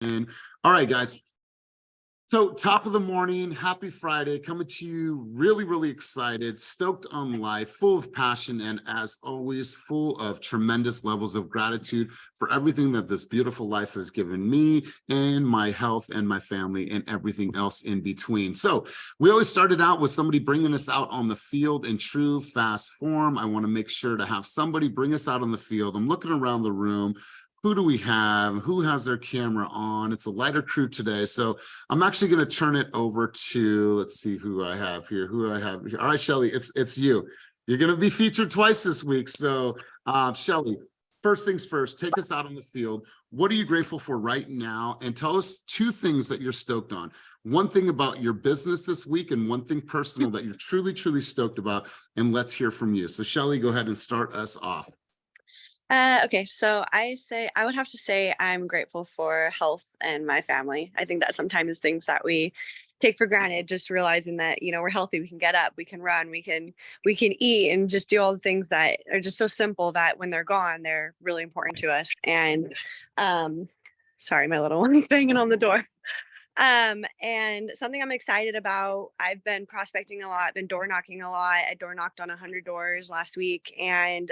And all right, guys. So top of the morning, happy Friday, coming to you really excited, stoked on life, full of passion, and as always, full of tremendous levels of gratitude for everything that this beautiful life has given me and my health and my family and everything else in between. So we always started out with somebody bringing us out on the field in true fast form. I want to make sure to have somebody bring us out on the field. I'm looking around the room. Who do we have? Who has their camera on? It's a lighter crew today. So I'm actually going to turn it over to, let's see who I have here. Who do I have here? All right, Shelly, it's you. You're going to be featured twice this week. So Shelly, first things first, take us out on the field. What are you grateful for right now? And tell us two things that you're stoked on. One thing about your business this week and one thing personal that you're truly stoked about. And let's hear from you. So Shelly, go ahead and start us off. Okay, so I would have to say I'm grateful for health and my family. I think that sometimes things that we take for granted, just realizing that, we're healthy, we can get up, we can run, we can eat and just do all the things that are just so simple that when they're gone, they're really important to us. And sorry, my little one's banging on the door. And something I'm excited about, I've been prospecting a lot, been door knocking a lot. I door knocked on 100 doors last week, and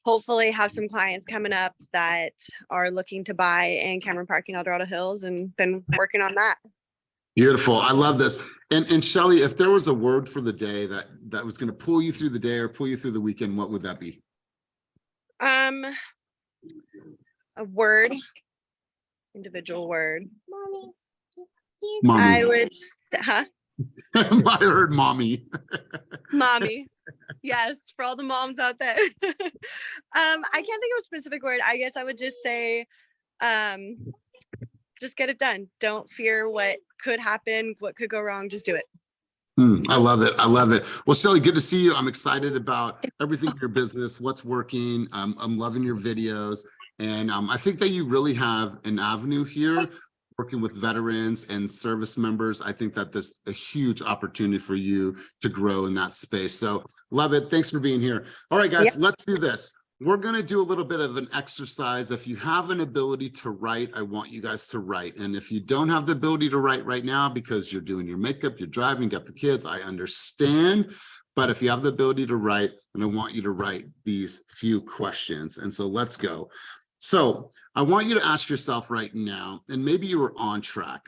hopefully have some clients coming up that are looking to buy in Cameron Park in El Dorado Hills, and been working on that. Beautiful. I love this. And Shelly, if there was a word for the day that was going to pull you through the day or pull you through the weekend, what would that be? A word, individual word. Mommy. I would, huh? I heard mommy. Mommy. Yes, for all the moms out there. I can't think of a specific word. I guess I would just say, just get it done. Don't fear what could happen, what could go wrong. Just do it. I love it. I love it. Well, Shelly, good to see you. I'm excited about everything in your business, what's working. I'm loving your videos. And I think that you really have an avenue here working with veterans and service members. I think that this is a huge opportunity for you to grow in that space. So love it. Thanks for being here. All right, guys, Let's do this. We're going to do a little bit of an exercise. If you have an ability to write, I want you guys to write. And if you don't have the ability to write right now because you're doing your makeup, you're driving, got the kids, I understand. But if you have the ability to write, then I want you to write these few questions. And so let's go. So I want you to ask yourself right now, and maybe you were on track,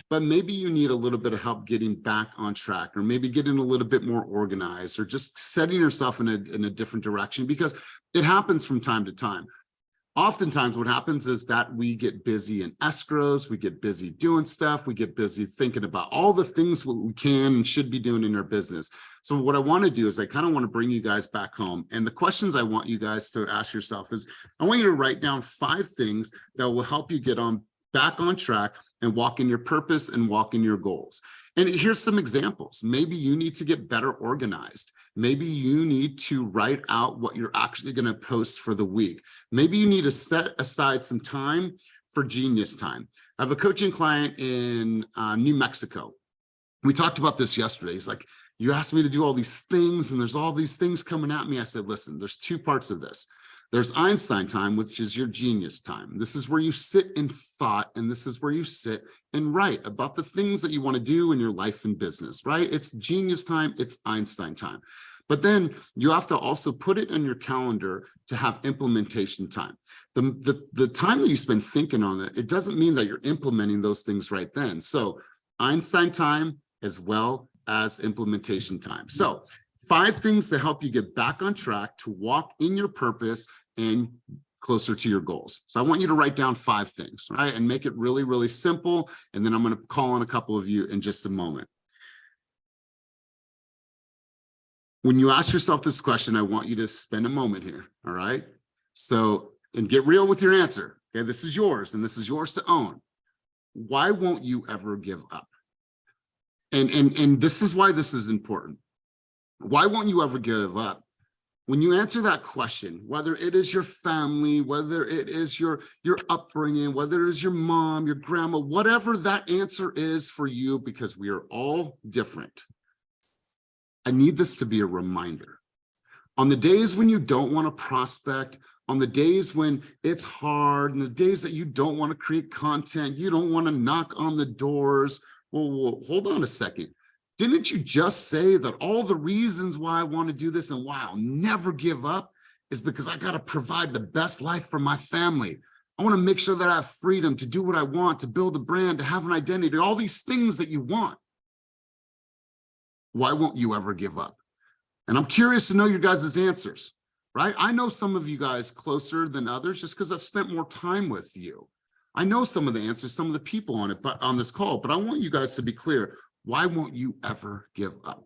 but maybe you need a little bit of help getting back on track, or maybe getting a little bit more organized, or just setting yourself in a different direction, because it happens from time to time. Oftentimes what happens is that we get busy in escrows, we get busy doing stuff, we get busy thinking about all the things what we can and should be doing in our business. So what I want to do is I kind of want to bring you guys back home. And the questions I want you guys to ask yourself is, I want you to write down 5 things that will help you get back on track and walk in your purpose and walk in your goals. And here's some examples. Maybe you need to get better organized. Maybe you need to write out what you're actually going to post for the week. Maybe you need to set aside some time for genius time. I have a coaching client in New Mexico. We talked about this yesterday. He's like, you asked me to do all these things and there's all these things coming at me. I said, listen, there's 2 parts of this. There's Einstein time, which is your genius time. This is where you sit in thought, and this is where you sit and write about the things that you want to do in your life and business, right? It's genius time, it's Einstein time. But then you have to also put it in your calendar to have implementation time. The time that you spend thinking on it, it doesn't mean that you're implementing those things right then. So Einstein time as well as implementation time. So 5 things to help you get back on track to walk in your purpose and closer to your goals. So I want you to write down 5 things, right? And make it really simple. And then I'm going to call on a couple of you in just a moment. When you ask yourself this question, I want you to spend a moment here, all right? So, and get real with your answer. Okay, this is yours, and this is yours to own. Why won't you ever give up? And this is why this is important. Why won't you ever give up? When you answer that question, whether it is your family, whether it is your upbringing, whether it is your mom, your grandma, whatever that answer is for you, because we are all different. I need this to be a reminder. On the days when you don't want to prospect, On the days when it's hard and the days that you don't want to create content, you don't want to knock on the doors. Well, hold on a second. Didn't you just say that all the reasons why I want to do this and why I'll never give up is because I got to provide the best life for my family? I want to make sure that I have freedom to do what I want, to build a brand, to have an identity, all these things that you want. Why won't you ever give up? And I'm curious to know your guys' answers, right? I know some of you guys closer than others just because I've spent more time with you. I know some of the answers, some of the people on it, but on this call, but I want you guys to be clear. Why won't you ever give up?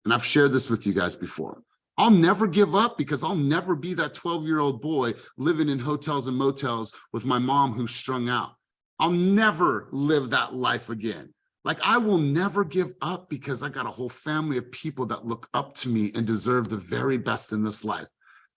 And I've shared this with you guys before. I'll never give up because I'll never be that 12-year-old boy living in hotels and motels with my mom who's strung out. I'll never live that life again. Like, I will never give up because I got a whole family of people that look up to me and deserve the very best in this life.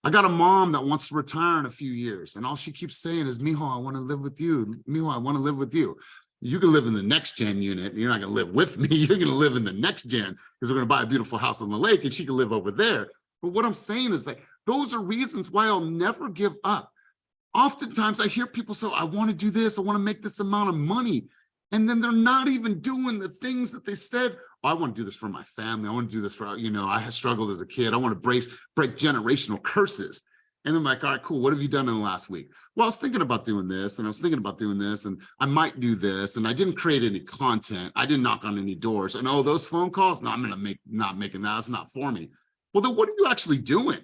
I got a mom that wants to retire in a few years, and all she keeps saying is, Mijo, I want to live with you. Mijo, I want to live with you. You can live in the next gen unit. You're not going to live with me. You're going to live in the next gen because we're going to buy a beautiful house on the lake and she can live over there. But what I'm saying is that those are reasons why I'll never give up. Oftentimes I hear people say, I want to do this. I want to make this amount of money. And then they're not even doing the things that they said. Oh, I want to do this for my family. I want to do this for, I struggled as a kid. I want to break generational curses. And I'm like, all right, cool. What have you done in the last week? Well, I was thinking about doing this and I was thinking about doing this and I might do this. And I didn't create any content. I didn't knock on any doors. And oh, those phone calls, no, I'm going to not making that. It's not for me. Well, then what are you actually doing?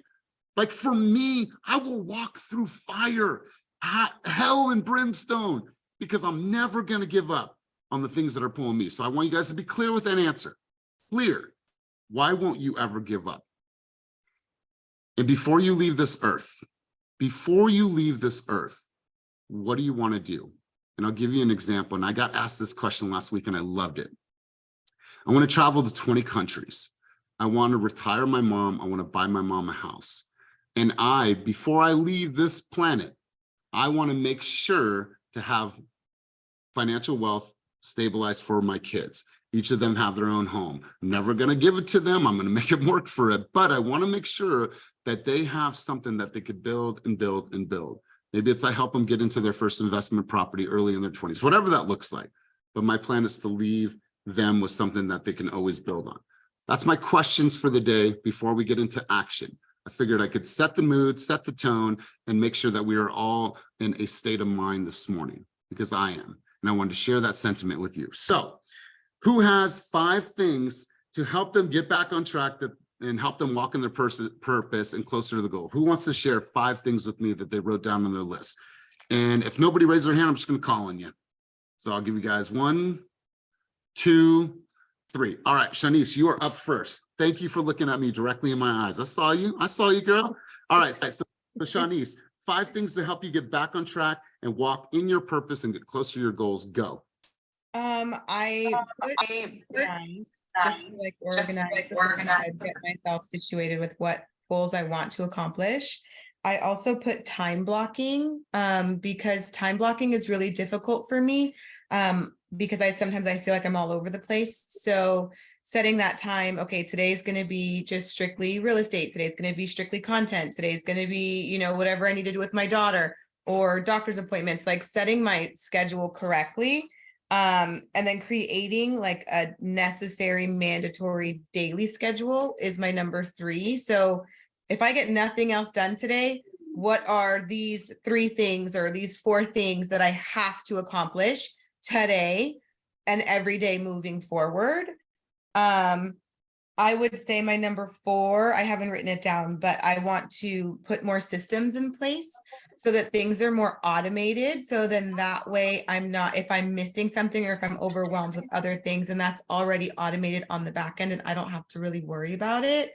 Like for me, I will walk through fire, hell and brimstone, because I'm never going to give up on the things that are pulling me. So I want you guys to be clear with that answer. Clear. Why won't you ever give up? And before you leave this earth, what do you want to do? And I'll give you an example. And I got asked this question last week and I loved it. I want to travel to 20 countries. I want to retire my mom. I want to buy my mom a house. And before I leave this planet, I want to make sure to have financial wealth stabilized for my kids. Each of them have their own home. I'm never going to give it to them. I'm going to make them work for it. But I want to make sure that they have something that they could build and build and build. Maybe it's I help them get into their first investment property early in their 20s, whatever that looks like. But my plan is to leave them with something that they can always build on. That's my questions for the day before we get into action. I figured I could set the mood, set the tone, and make sure that we are all in a state of mind this morning, because I am. And I wanted to share that sentiment with you. So who has 5 things to help them get back on track and help them walk in their purpose and closer to the goal? Who wants to share 5 things with me that they wrote down on their list? And if nobody raises their hand, I'm just going to call on you. So I'll give you guys 1, 2, 3. All right, Shanice, you are up first. Thank you for looking at me directly in my eyes. I saw you, girl. All right, so Shanice, 5 things to help you get back on track and walk in your purpose and get closer to your goals. Go. I organize, get myself situated with what goals I want to accomplish. I also put time blocking because time blocking is really difficult for me because sometimes I feel like I'm all over the place. So setting that time, okay, today's going to be just strictly real estate. Today's going to be strictly content. Today's going to be, whatever I need to do with my daughter or doctor's appointments, like setting my schedule correctly. And then creating like a necessary mandatory daily schedule is my number 3. So if I get nothing else done today, what are these 3 things or these 4 things that I have to accomplish today and every day moving forward? I would say my number 4, I haven't written it down, but I want to put more systems in place so that things are more automated. So then that way I'm not, if I'm missing something or if I'm overwhelmed with other things, and that's already automated on the back end and I don't have to really worry about it.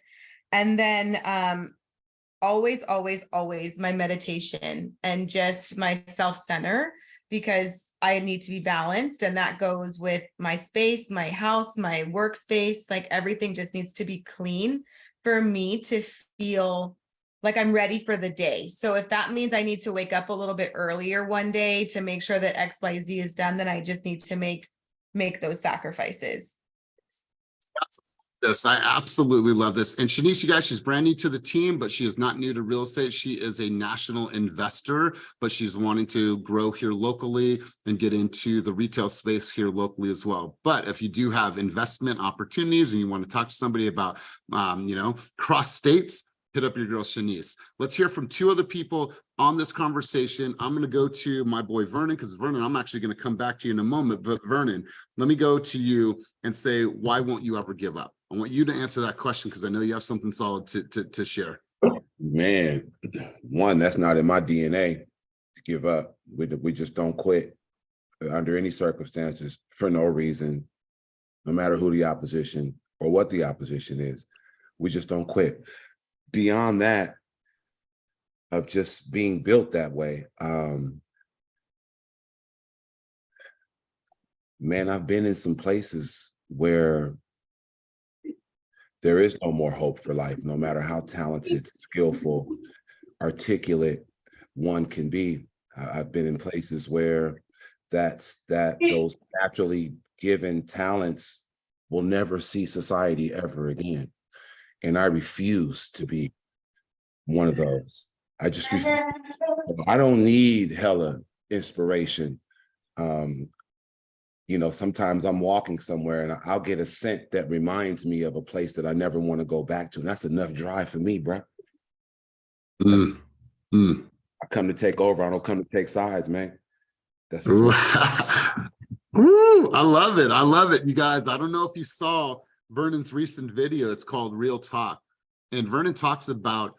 And then always my meditation and just my self-center, because I need to be balanced, and that goes with my space, my house, my workspace, like everything just needs to be clean for me to feel like I'm ready for the day. So if that means I need to wake up a little bit earlier one day to make sure that XYZ is done, then I just need to make those sacrifices. This. I absolutely love this. And Shanice, you guys, she's brand new to the team, but she is not new to real estate. She is a national investor, but she's wanting to grow here locally and get into the retail space here locally as well. But if you do have investment opportunities and you want to talk to somebody about, cross states, hit up your girl Shanice. Let's hear from two other people on this conversation. I'm going to go to my boy Vernon, because Vernon, I'm actually going to come back to you in a moment. But Vernon, let me go to you and say, why won't you ever give up? I want you to answer that question because I know you have something solid to share. Man, one, that's not in my DNA to give up. We just don't quit under any circumstances for no reason, no matter who the opposition or what the opposition is. We just don't quit. Beyond that, of just being built that way, man, I've been in some places where there is no more hope for life, no matter how talented, skillful, articulate one can be. I've been in places where those naturally given talents will never see society ever again. And I refuse to be one of those. I just refuse. I don't need hella inspiration. Sometimes I'm walking somewhere and I'll get a scent that reminds me of a place that I never want to go back to. And that's enough drive for me, bro. I come to take over. I don't come to take sides, man. That's just Ooh, I love it. I love it. You guys, I don't know if you saw Vernon's recent video. It's called Real Talk. And Vernon talks about,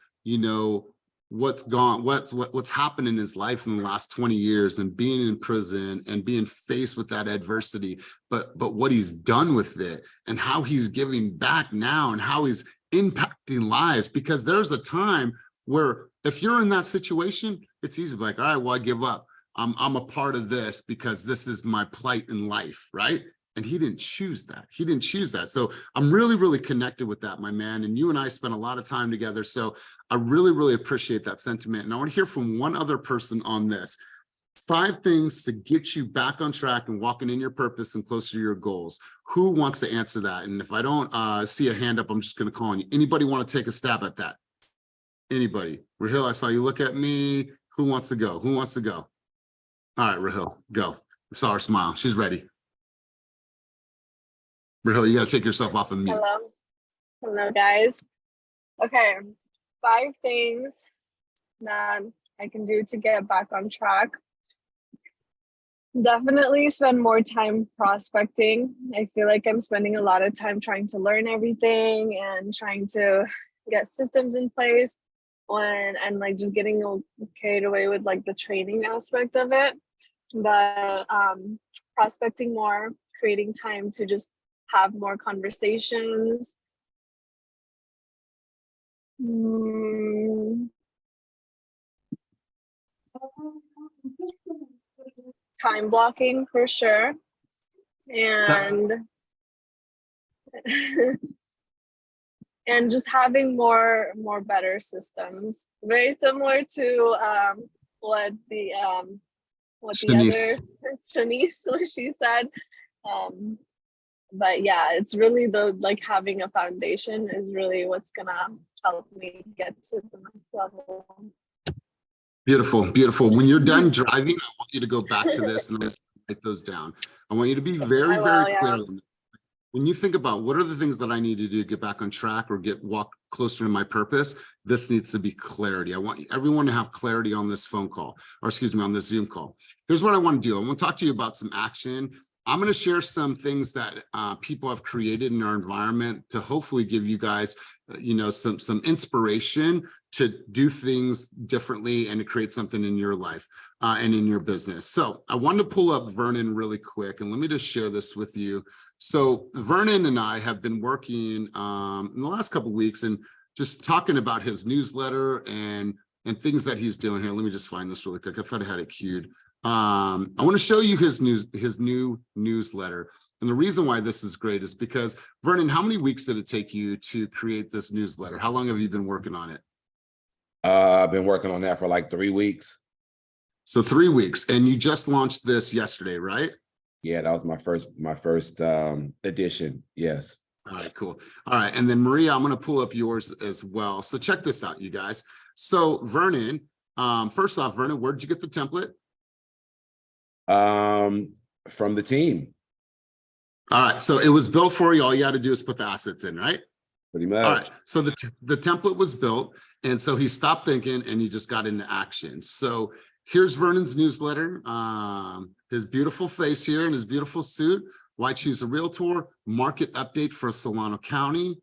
what's happened in his life in the last 20 years and being in prison and being faced with that adversity, but what he's done with it and how he's giving back now and how he's impacting lives. Because there's a time where if you're in that situation, it's easy to be like, all right, well, I give up. I'm a part of this because this is my plight in life, right? And he didn't choose that. He didn't choose that. So I'm really, really connected with that, my man. And you and I spent a lot of time together. So I really, really appreciate that sentiment. And I want to hear from one other person on this. 5 things to get you back on track and walking in your purpose and closer to your goals. Who wants to answer that? And if I don't see a hand up, I'm just going to call on you. Anybody want to take a stab at that? Anybody? Rahil, I saw you look at me. Who wants to go? Who wants to go? All right, Rahil, go. I saw her smile. She's ready. Rahil, you got to take yourself off of mute. Hello, guys. Okay, 5 things that I can do to get back on track. Definitely spend more time prospecting. I feel like I'm spending a lot of time trying to learn everything and trying to get systems in place and like just getting carried away with like the training aspect of it. But prospecting more, creating time to just have more conversations. Time blocking for sure. And and just having more better systems. Very similar to what the Shanice. other Shanice, what she said. But yeah, it's really having a foundation is really what's gonna help me get to the next level. Beautiful, beautiful. When you're done driving, I want you to go back to this and I'm going to write those down. I want you to be very, very clear on this. When you think about what are the things that I need to do to get back on track or walk closer to my purpose, this needs to be clarity. I want everyone to have clarity on this phone call, or excuse me, on this Zoom call. Here's what I want to do. I want to talk to you about some action. I'm going to share some things that people have created in our environment to hopefully give you guys, some inspiration to do things differently and to create something in your life and in your business. So I wanted to pull up Vernon really quick, and let me just share this with you. So Vernon and I have been working in the last couple of weeks and just talking about his newsletter and things that he's doing here. Let me just find this really quick. I thought I had it queued. I want to show you his new newsletter. And the reason why this is great is because, Vernon, how many weeks did it take you to create this newsletter? How long have you been working on it? I've been working on that for like 3 weeks. So 3 weeks, and you just launched this yesterday, right? Yeah, that was my first edition. Yes. All right, cool. All right. And then Maria, I'm going to pull up yours as well. So check this out, you guys. So Vernon, first off, Vernon, where did you get the template? From the team. All right. So it was built for you. All you had to do is put the assets in, right? Pretty much. All right. So the template was built. And so he stopped thinking and he just got into action. So here's Vernon's newsletter. His beautiful face here in his beautiful suit. Why choose a realtor? Market update for Solano County.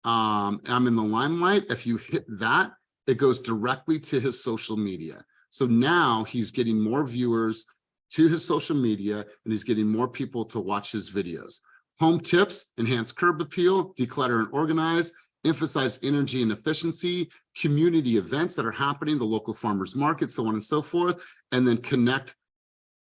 I'm in the limelight. If you hit that, it goes directly to his social media. So now he's getting more viewers to his social media and he's getting more people to watch his videos. Home tips, enhance curb appeal, declutter and organize, emphasize energy and efficiency, community events that are happening, the local farmers market, so on and so forth, and then connect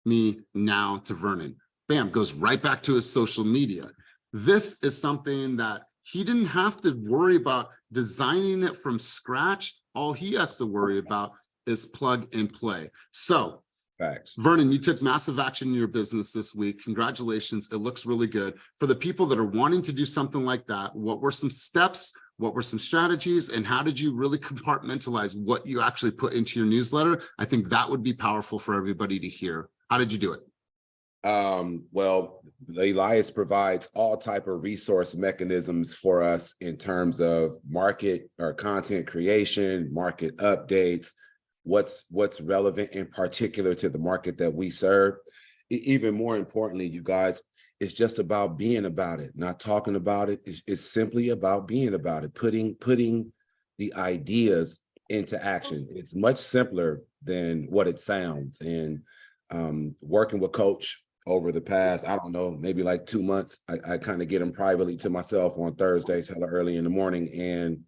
me now to Vernon. Bam, goes right back to his social media. This is something that he didn't have to worry about designing it from scratch. All he has to worry about is plug and play. So Facts. Vernon, you took massive action in your business this week. Congratulations. It looks really good. For the people that are wanting to do something like that, what were some steps? What were some strategies? And how did you really compartmentalize what you actually put into your newsletter? I think that would be powerful for everybody to hear. How did you do it? Well, Elias provides all type of resource mechanisms for us in terms of market or content creation, market updates, what's relevant in particular to the market that we serve. Even more importantly, you guys, it's just about being about it, not talking about it. It's simply about being about it, putting the ideas into action. It's much simpler than what it sounds. And working with Coach over the past, I don't know, maybe like 2 months, I kind of get him privately to myself on Thursdays, hella early in the morning. And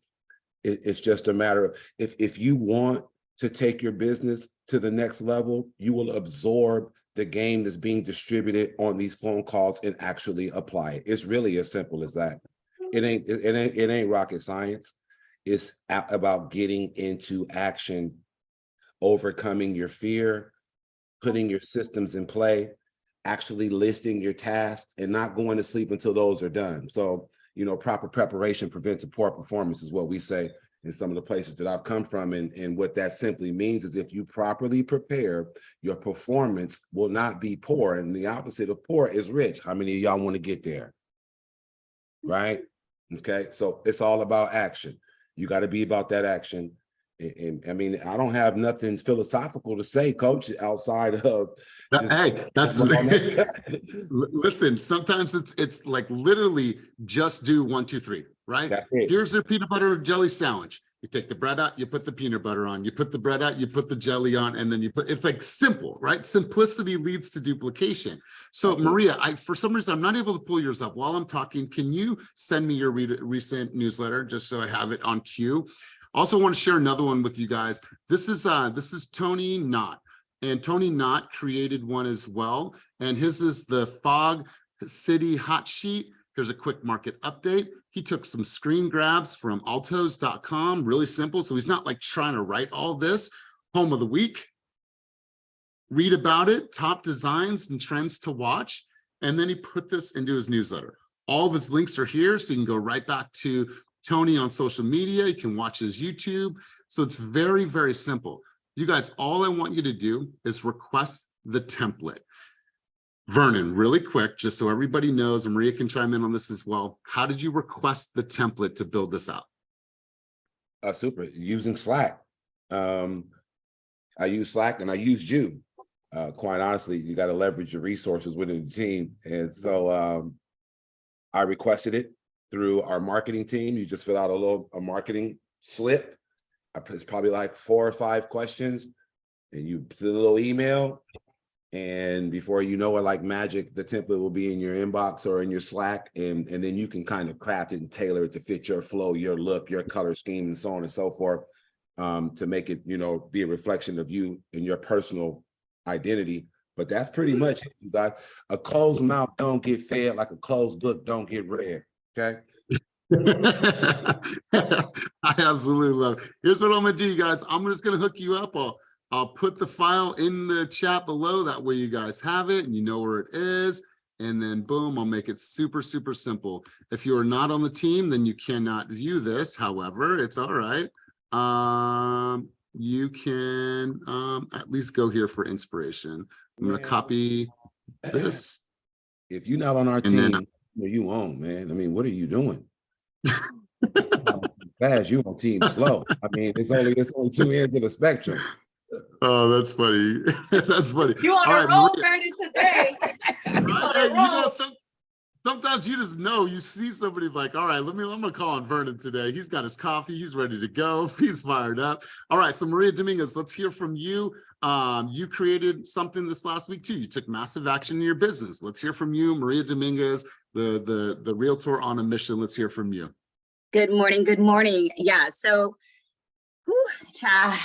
it's just a matter of, if you want to take your business to the next level, you will absorb the game that's being distributed on these phone calls and actually apply it. It's really as simple as that. It ain't rocket science. It's about getting into action, overcoming your fear, putting your systems in play, actually listing your tasks, and not going to sleep until those are done. So, proper preparation prevents a poor performance is what we say in some of the places that I've come from. And what that simply means is if you properly prepare, your performance will not be poor. And the opposite of poor is rich. How many of y'all want to get there? Right? Okay. So it's all about action. You got to be about that action. And I mean, I don't have nothing philosophical to say, Coach, outside of just, hey, that's listen, sometimes it's like literally just do 1, 2, 3, right? That's it. Here's their peanut butter jelly sandwich. You take the bread out, you put the peanut butter on, you put the bread out, you put the jelly on, and then it's like simple, right? Simplicity leads to duplication. So Absolutely. Maria, for some reason, I'm not able to pull yours up while I'm talking. Can you send me your recent newsletter just so I have it on cue? Also want to share another one with you guys. This is Tony Knott, and Tony Knott created one as well. And his is the Fog City Hot Sheet. Here's a quick market update. He took some screen grabs from altos.com, really simple. So he's not like trying to write all this. Home of the week, read about it, top designs and trends to watch. And then he put this into his newsletter. All of his links are here, so you can go right back to Tony on social media. You can watch his YouTube. So it's very, very simple. You guys, all I want you to do is request the template. Vernon, really quick, just so everybody knows, and Maria can chime in on this as well. How did you request the template to build this out? Super, using Slack. I use Slack and I used you. Quite honestly, you got to leverage your resources within the team. And so I requested it through our marketing team. You just fill out a marketing slip. It's probably like 4 or 5 questions, and you send a little email, and before you know it, like magic, the template will be in your inbox or in your Slack, and then you can kind of craft it and tailor it to fit your flow, your look, your color scheme, and so on and so forth, to make it, be a reflection of you and your personal identity. But that's pretty much it. You got a closed mouth don't get fed, like a closed book don't get read. Okay. I absolutely love it. Here's what I'm gonna do, you guys. I'm just gonna hook you up. I'll put the file in the chat below. That way you guys have it and you know where it is. and then boom, I'll make it super, super simple. If you are not on the team, then you cannot view this. However, it's all right. You can at least go here for inspiration. I'm going to copy this. If you're not on our And team, then you own, man. I mean, what are you doing? Fast, you on team slow. I mean, it's only two ends of the spectrum. oh, that's funny. That's funny. You on All a right, roll, Maria. Vernon, today. Right? You know, sometimes you just know, you see somebody like, all right, I'm gonna call on Vernon today. He's got his coffee, he's ready to go, he's fired up. All right, so Maria Dominguez, let's hear from you. You created something this last week too. You took massive action in your business. Let's hear from you, Maria Dominguez, the realtor on a mission. Let's hear from you. Good morning. Good morning. Yeah. So, child,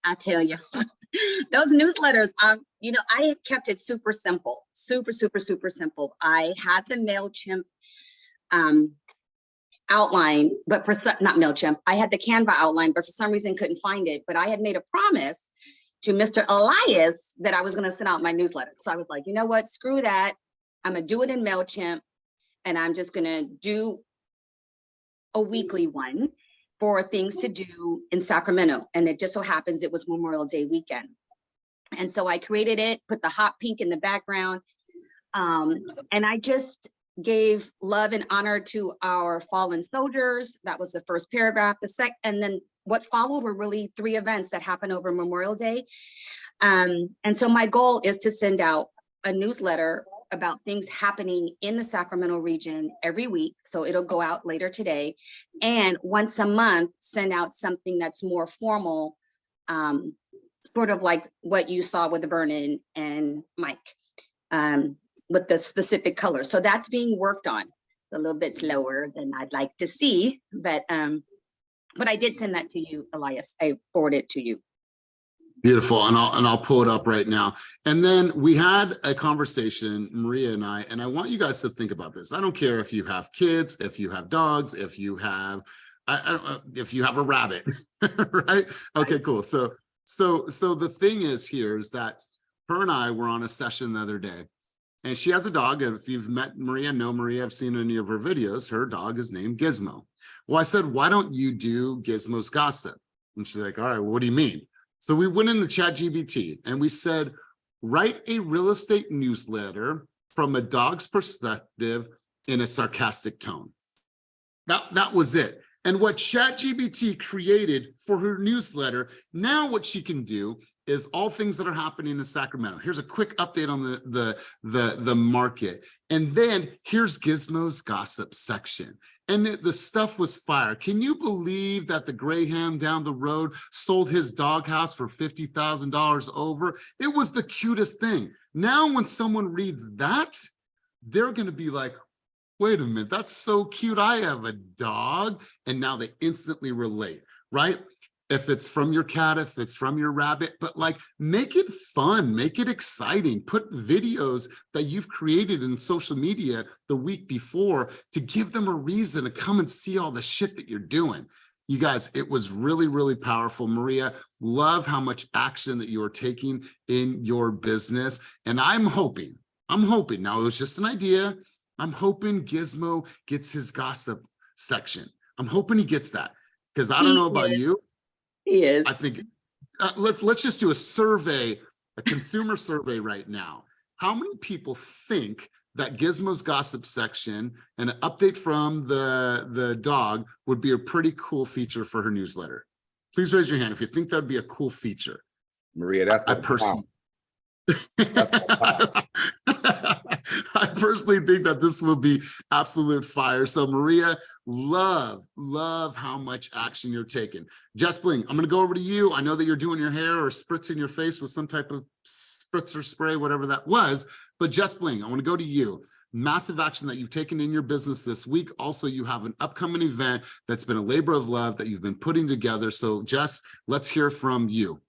I tell you, those newsletters, you know, I have kept it super simple, super simple. I had the MailChimp outline, but not MailChimp. I had the Canva outline, but for some reason couldn't find it. But I had made a promise to Mr. Elias that I was going to send out my newsletter. So I was like, you know what? Screw that. I'm going to do it in MailChimp, and I'm just going to do a weekly one for things to do in Sacramento. And it just so happens it was Memorial Day weekend. And so I created it, put the hot pink in the background. And I just gave love and honor to our fallen soldiers. That was the first paragraph. And then what followed were really 3 events that happened over Memorial Day. And so my goal is to send out a newsletter about things happening in the Sacramento region every week. So it'll go out later today. And once a month, send out something that's more formal, sort of like what you saw with Vernon and Mike, with the specific colors. So that's being worked on a little bit slower than I'd like to see, but I did send that to you, Elias. I forwarded it to you. Beautiful, and I'll pull it up right now. And then we had a conversation, Maria and I want you guys to think about this. I don't care if you have kids, if you have dogs, if you have, I don't know, if you have a rabbit, right? Okay, cool. So the thing is here is that her and I were on a session the other day, and she has a dog. And if you've met Maria, know Maria, I've seen any of her videos. Her dog is named Gizmo. Well, I said, why don't you do Gizmo's Gossip? And she's like, all right, well, what do you mean? So we went into ChatGPT and we said, write a real estate newsletter from a dog's perspective in a sarcastic tone. That was it. And what ChatGPT created for her newsletter, now what she can do is all things that are happening in Sacramento. Here's a quick update on the market. And then here's Gizmo's Gossip section. And the stuff was fire. Can you believe that the Greyhound down the road sold his doghouse for $50,000 over? It was the cutest thing. Now, when someone reads that, they're going to be like, wait a minute, that's so cute. I have a dog. And now they instantly relate, right? If it's from your cat, if it's from your rabbit, but like, make it fun, make it exciting, put videos that you've created in social media the week before to give them a reason to come and see all the shit that you're doing. You guys, it was really, really powerful. Maria, love how much action that you are taking in your business. And I'm hoping, now it was just an idea. I'm hoping Gizmo gets his gossip section. I'm hoping he gets that, because I don't know about you. He is. I think let's just do a survey, a consumer survey right now. How many people think that Gizmo's Gossip section and an update from the dog would be a pretty cool feature for her newsletter? Please raise your hand if you think that'd be a cool feature. Maria, that's I personally I personally think that this will be absolute fire. So Maria, love how much action you're taking. Just Bling, I'm going to go over to you. I know that you're doing your hair or spritzing your face with some type of spritzer spray, whatever that was, but Just Bling, I want to go to you. Massive action that you've taken in your business this week. Also, you have an upcoming event that's been a labor of love that you've been putting together. So Jess, let's hear from you.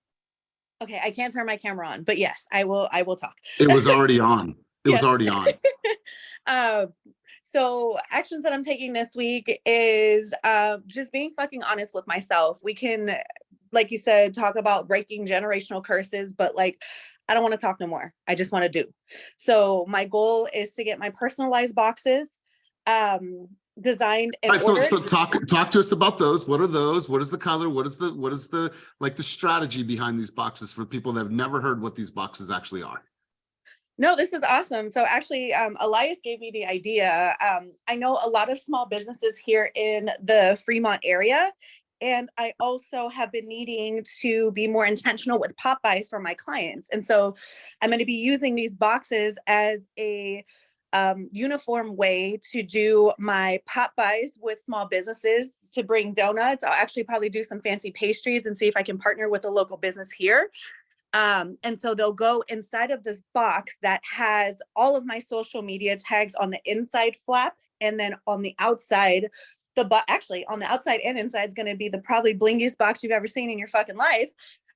Okay, I can't turn my camera on, but yes, I will talk. It was already on. It was already on. So actions that I'm taking this week is just being fucking honest with myself. We can, like you said, talk about breaking generational curses, but like I don't want to talk no more. I just want to do. So my goal is to get my personalized boxes designed and All right, so ordered. talk to us about those. What are those? What is the color? What is the like the strategy behind these boxes for people that have never heard what these boxes actually are? No, this is awesome. So actually, Elias gave me the idea. I know a lot of small businesses here in the Fremont area, and I also have been needing to be more intentional with pop buys for my clients. And so I'm going to be using these boxes as a uniform way to do my pop buys with small businesses to bring donuts. I'll actually probably do some fancy pastries and see if I can partner with a local business here. And so they'll go inside of this box that has all of my social media tags on the inside flap. And then on the outside, actually on the outside and inside is going to be the probably blingiest box you've ever seen in your fucking life.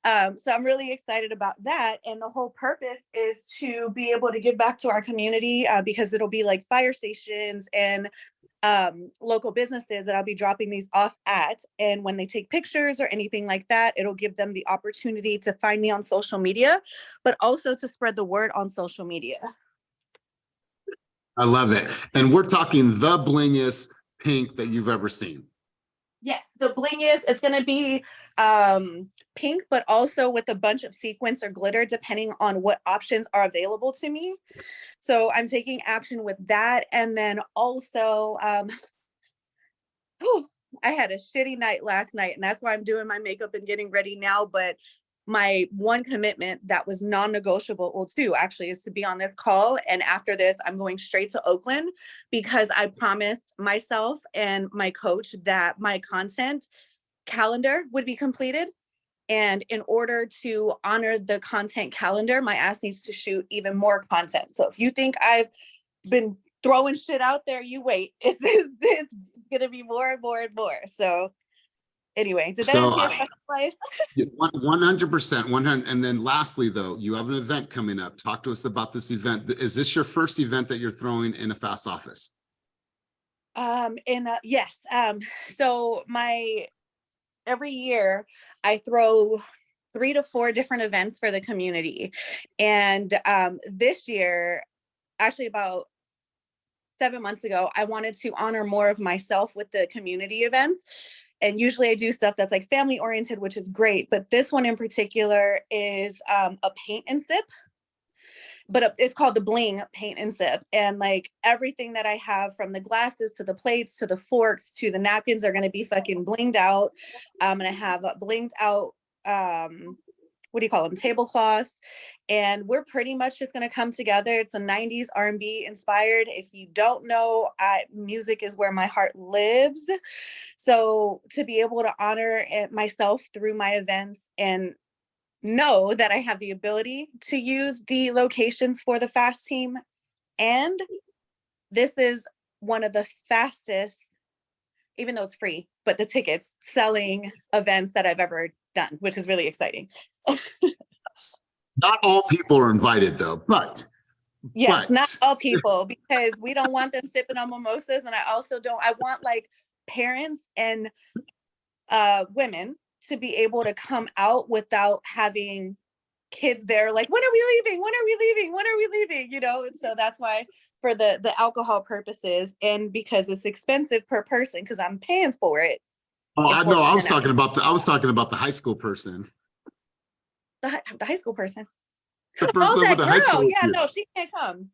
So I'm really excited about that. And the whole purpose is to be able to give back to our community because it'll be like fire stations and local businesses that I'll be dropping these off at. And when they take pictures or anything like that, it'll give them the opportunity to find me on social media, but also to spread the word on social media. I love it. And we're talking the blingiest pink that you've ever seen. Yes, the blingiest, it's going to be pink, but also with a bunch of sequins or glitter, depending on what options are available to me. So I'm taking action with that. And then also, I had a shitty night last night, and that's why I'm doing my makeup and getting ready now. But my one commitment that was non-negotiable, well, two actually, is to be on this call. And after this, I'm going straight to Oakland because I promised myself and my coach that my content calendar would be completed. And in order to honor the content calendar, my ass needs to shoot even more content. So if you think I've been throwing shit out there, you wait. It's going to be more and more and more. So anyway, did that answer your question, Life? 100%, 100. And then lastly, though, you have an event coming up. Talk to us about this event. Is this your first event that you're throwing in a fast office? Yes. So every year I throw 3 to 4 different events for the community. And this year, actually about 7 months ago, I wanted to honor more of myself with the community events. And usually I do stuff that's like family oriented, which is great. But this one in particular is a paint and sip. But it's called the Bling Paint and Sip. And like everything that I have, from the glasses to the plates to the forks to the napkins, are going to be fucking blinged out. I'm going to have blinged out, what do you call them? Tablecloths. And we're pretty much just going to come together. It's a 90s R&B inspired. If you don't know, music is where my heart lives. So to be able to honor myself through my events and know that I have the ability to use the locations for the fast team. And this is one of the fastest, even though it's free, but the tickets selling events that I've ever done, which is really exciting. Not all people are invited though, but. Yes, not all people, because we don't want them sipping on mimosas. And I want like parents and women to be able to come out without having kids there like, when are we leaving? When are we leaving? When are we leaving? You know, and so that's why, for the alcohol purposes, and because it's expensive per person because I'm paying for it. Oh, I know. I was talking about the high school person. The high school person. The person that with the high school. Yeah, no, she can't come.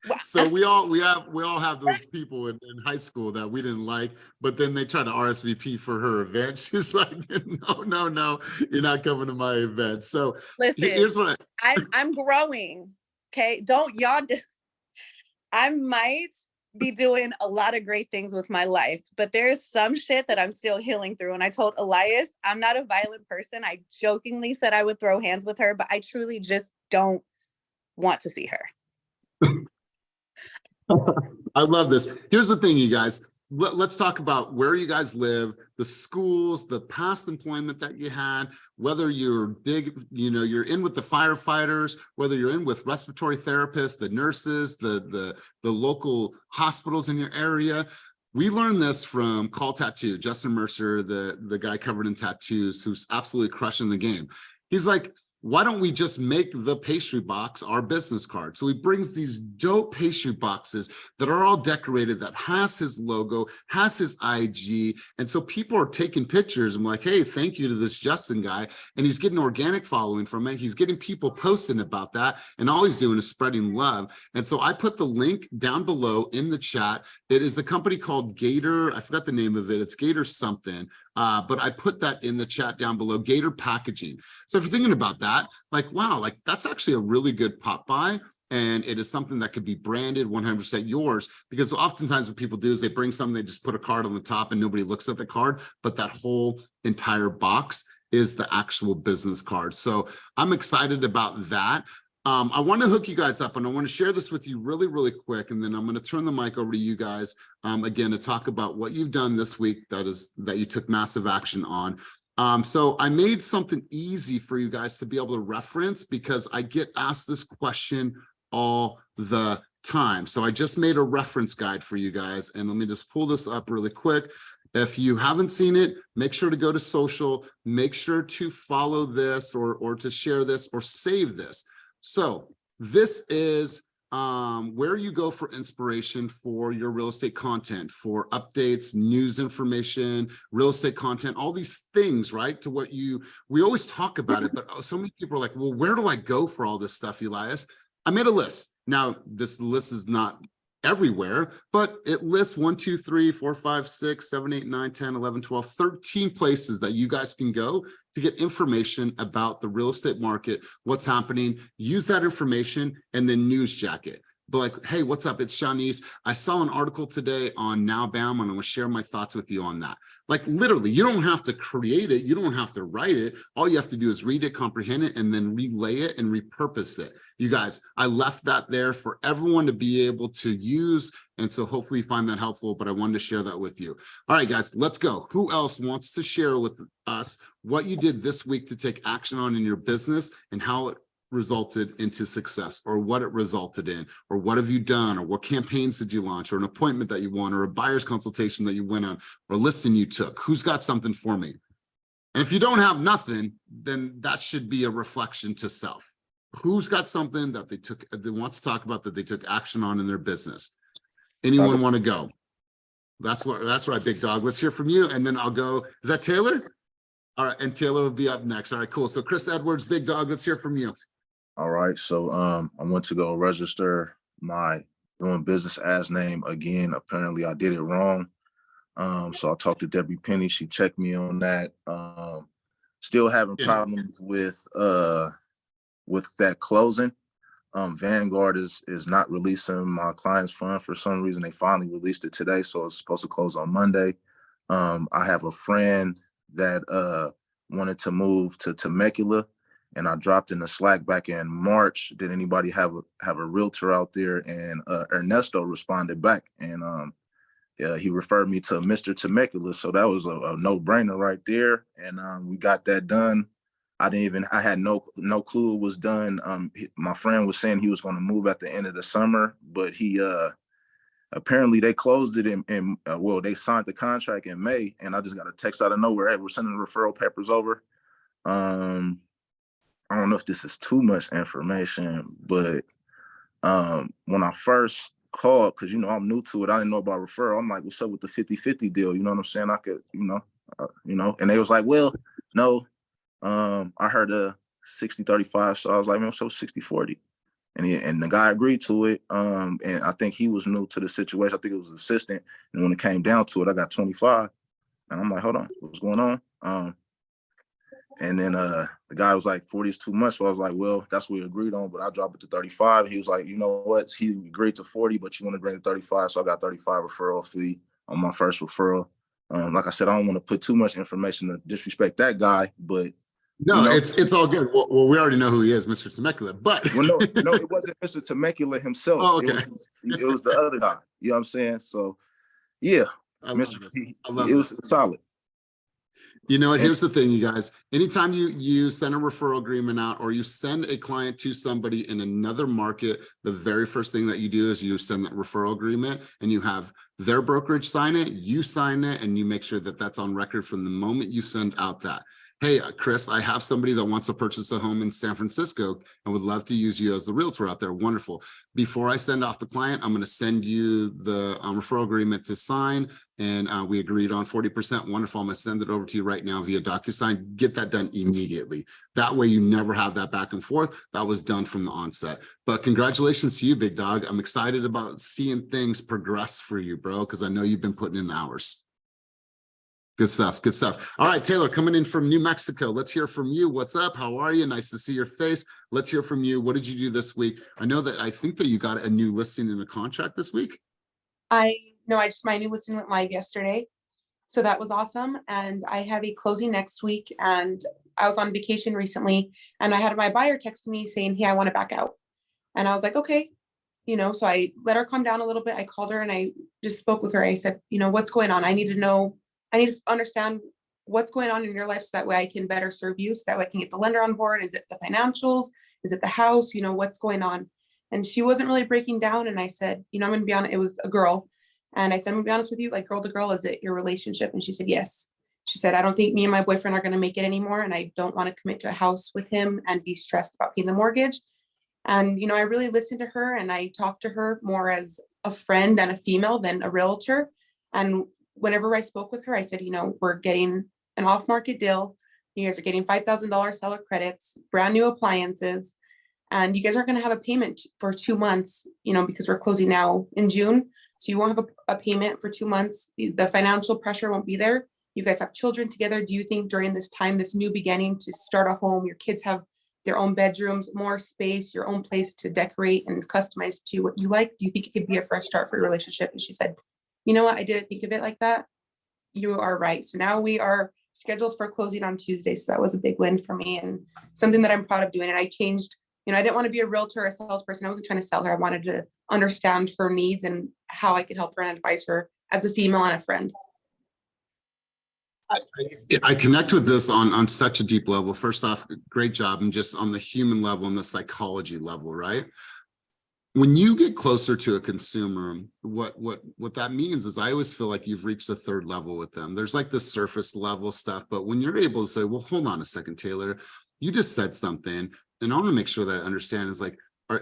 Wow. So we all have those people in high school that we didn't like, but then they try to RSVP for her event. She's like, no, you're not coming to my event. So listen, here's what I'm growing. Okay, I might be doing a lot of great things with my life, but there's some shit that I'm still healing through. And I told Elias, I'm not a violent person. I jokingly said I would throw hands with her, but I truly just don't want to see her. I love this. Here's the thing, you guys. Let's talk about where you guys live, the schools, the past employment that you had, whether you're big, you're in with the firefighters, whether you're in with respiratory therapists, the nurses, the local hospitals in your area. We learned this from Call Tattoo, Justin Mercer, the guy covered in tattoos, who's absolutely crushing the game. He's like, why don't we just make the pastry box our business card? So he brings these dope pastry boxes that are all decorated, that has his logo, has his IG. And so people are taking pictures and like, hey, thank you to this Justin guy. And he's getting organic following from it. He's getting people posting about that. And all he's doing is spreading love. And so I put the link down below in the chat. It is a company called Gator. I forgot the name of it. It's Gator something. But I put that in the chat down below, Gator Packaging. So if you're thinking about that, like, wow, like that's actually a really good pop buy. And it is something that could be branded 100% yours, because oftentimes what people do is they bring something, they just put a card on the top and nobody looks at the card, but that whole entire box is the actual business card. So I'm excited about that. I want to hook you guys up and I want to share this with you really, really quick. And then I'm going to turn the mic over to you guys again to talk about what you've done this week that you took massive action on. So I made something easy for you guys to be able to reference, because I get asked this question all the time. So I just made a reference guide for you guys, and let me just pull this up really quick. If you haven't seen it, make sure to go to social, make sure to follow this or to share this or save this. So this is where you go for inspiration for your real estate content, for updates, news information, real estate content, all these things, right? To what we always talk about it, but so many people are like, well, where do I go for all this stuff, Elias? I made a list. Now, this list is not everywhere, but it lists 1, 2, 3, 4, 5, 6, 7, 8, 9, 10, 11, 12, 13 places that you guys can go to get information about the real estate market, what's happening, use that information, and then news jacket. But like, hey, what's up? It's Shanice. I saw an article today on Now Bam, and I'm gonna share my thoughts with you on that. Like literally, you don't have to create it. You don't have to write it. All you have to do is read it, comprehend it, and then relay it and repurpose it. You guys, I left that there for everyone to be able to use. And so hopefully you find that helpful, but I wanted to share that with you. All right, guys, let's go. Who else wants to share with us what you did this week to take action on in your business and how it resulted into success, or what it resulted in, or what have you done, or what campaigns did you launch, or an appointment that you won, or a buyer's consultation that you went on, or a listing you took? Who's got something for me? And if you don't have nothing, then that should be a reflection to self. Who's got something that they want to talk about that they took action on in their business? Anyone want to go? That's right, big dog. Let's hear from you, and then I'll go. Is that Taylor? All right, and Taylor will be up next. All right, cool. So Chris Edwards, big dog, let's hear from you. All right, so I went to go register my doing business as name again. Apparently I did it wrong. So I talked to Debbie Penny, she checked me on that. Still having problems with that closing. Vanguard is not releasing my client's fund for some reason. They finally released it today, so it's supposed to close on Monday. I have a friend that wanted to move to Temecula, and I dropped in the Slack back in March. Did anybody have a realtor out there? And Ernesto responded back, and he referred me to Mr. Temecula. So that was a no-brainer right there. And we got that done. I had no clue it was done. My friend was saying he was going to move at the end of the summer, but he apparently they closed it in well, they signed the contract in May, and I just got a text out of nowhere. Hey, we're sending the referral papers over. I don't know if this is too much information, but when I first called, because, I'm new to it, I didn't know about referral. I'm like, what's up with the 50-50 deal? You know what I'm saying? I could, and they was like, well, no, I heard a 60-35. So I was like, man, so 60-40. And the guy agreed to it. And I think he was new to the situation. I think it was an assistant. And when it came down to it, I got 25. And I'm like, hold on, what's going on? And then the guy was like, 40 is too much. So I was like, well, that's what we agreed on, but I'll drop it to 35. He was like, you know what? He agreed to 40, but you want to bring it 35. So I got 35 referral fee on my first referral. Like I said, I don't want to put too much information to disrespect that guy, but no, it's all good. Well, we already know who he is, Mr. Temecula, but well, no, it wasn't Mr. Temecula himself. Oh, okay. It was the other guy. You know what I'm saying? So yeah, I love it was solid. You know what? Here's the thing, you guys. Anytime you send a referral agreement out, or you send a client to somebody in another market, the very first thing that you do is you send that referral agreement, and you have their brokerage sign it, you sign it, and you make sure that that's on record from the moment you send out that. hey, Chris, I have somebody that wants to purchase a home in San Francisco and would love to use you as the realtor out there. Wonderful. Before I send off the client, I'm going to send you the referral agreement to sign. And we agreed on 40%. Wonderful. I'm going to send it over to you right now via DocuSign. Get that done immediately. That way you never have that back and forth. That was done from the onset. But congratulations to you, big dog. I'm excited about seeing things progress for you, bro, because I know you've been putting in the hours. Good stuff. Good stuff. All right, Taylor, coming in from New Mexico. Let's hear from you. What's up? How are you? Nice to see your face. Let's hear from you. What did you do this week? I think that you got a new listing in a contract this week. I just my new listing went live yesterday. So that was awesome. And I have a closing next week. And I was on vacation recently and I had my buyer text me saying, hey, I want to back out. And I was like, okay, so I let her calm down a little bit. I called her and I just spoke with her. I said, what's going on? I need to understand what's going on in your life so that way I can better serve you, so that way I can get the lender on board. Is it the financials? Is it the house? What's going on? And she wasn't really breaking down. And I said, I'm going to be honest, it was a girl. And I said, I'm going to be honest with you, like girl to girl, is it your relationship? And she said, yes. She said, I don't think me and my boyfriend are going to make it anymore. And I don't want to commit to a house with him and be stressed about paying the mortgage. And, I really listened to her and I talked to her more as a friend and a female than a realtor. And whenever I spoke with her, I said, we're getting an off-market deal. You guys are getting $5,000 seller credits, brand new appliances, and you guys aren't going to have a payment for 2 months, because we're closing now in June. So you won't have a payment for 2 months. The financial pressure won't be there. You guys have children together. Do you think during this time, this new beginning to start a home, your kids have their own bedrooms, more space, your own place to decorate and customize to what you like? Do you think it could be a fresh start for your relationship? And she said, you know what? I didn't think of it like that. You are right. So now we are scheduled for closing on Tuesday. So that was a big win for me and something that I'm proud of doing. And I changed, I didn't want to be a realtor or a salesperson. I wasn't trying to sell her. I wanted to understand her needs and how I could help her and advise her as a female and a friend. I connect with this on such a deep level. First off, great job. And just on the human level and the psychology level, right? When you get closer to a consumer, what that means is I always feel like you've reached the third level with them. There's like the surface level stuff, but when you're able to say, well, hold on a second, Taylor, you just said something, and I want to make sure that I understand is like,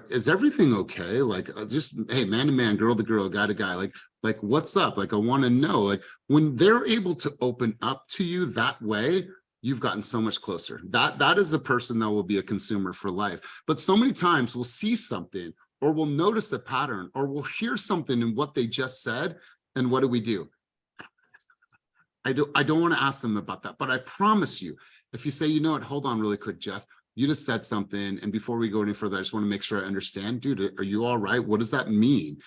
is everything okay? Like, just, hey, man to man, girl to girl, guy to guy, like what's up? Like, I want to know, like when they're able to open up to you that way, you've gotten so much closer. That is a person that will be a consumer for life. But so many times we'll see something, or we'll notice a pattern, or we'll hear something in what they just said. And what do? I don't want to ask them about that, but I promise you, if you say, you know what, hold on really quick, Jeff, you just said something. And before we go any further, I just want to make sure I understand, dude, are you all right? What does that mean?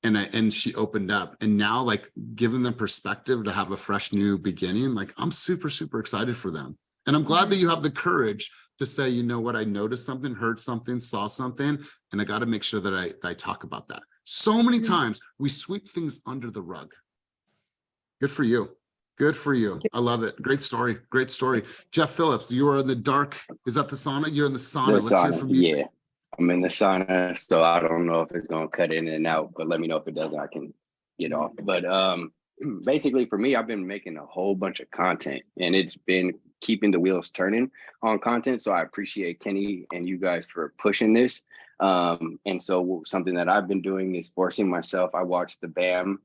And she opened up, and now like giving them perspective to have a fresh new beginning, like I'm super, super excited for them. And I'm glad that you have the courage to say, you know what, I noticed something, heard something, saw something, and I got to make sure that I talk about that. So many times we sweep things under the rug. Good for you. Good for you. I love it. Great story. Great story. Jeff Phillips, you are in the dark. Is that the sauna? You're in the sauna. Let's hear from you. Yeah, I'm in the sauna, so I don't know if it's going to cut in and out, but let me know if it doesn't. I can get off. But basically for me, I've been making a whole bunch of content, and it's been keeping the wheels turning on content. So I appreciate Kenny and you guys for pushing this. And so something that I've been doing is forcing myself. I watched the BAM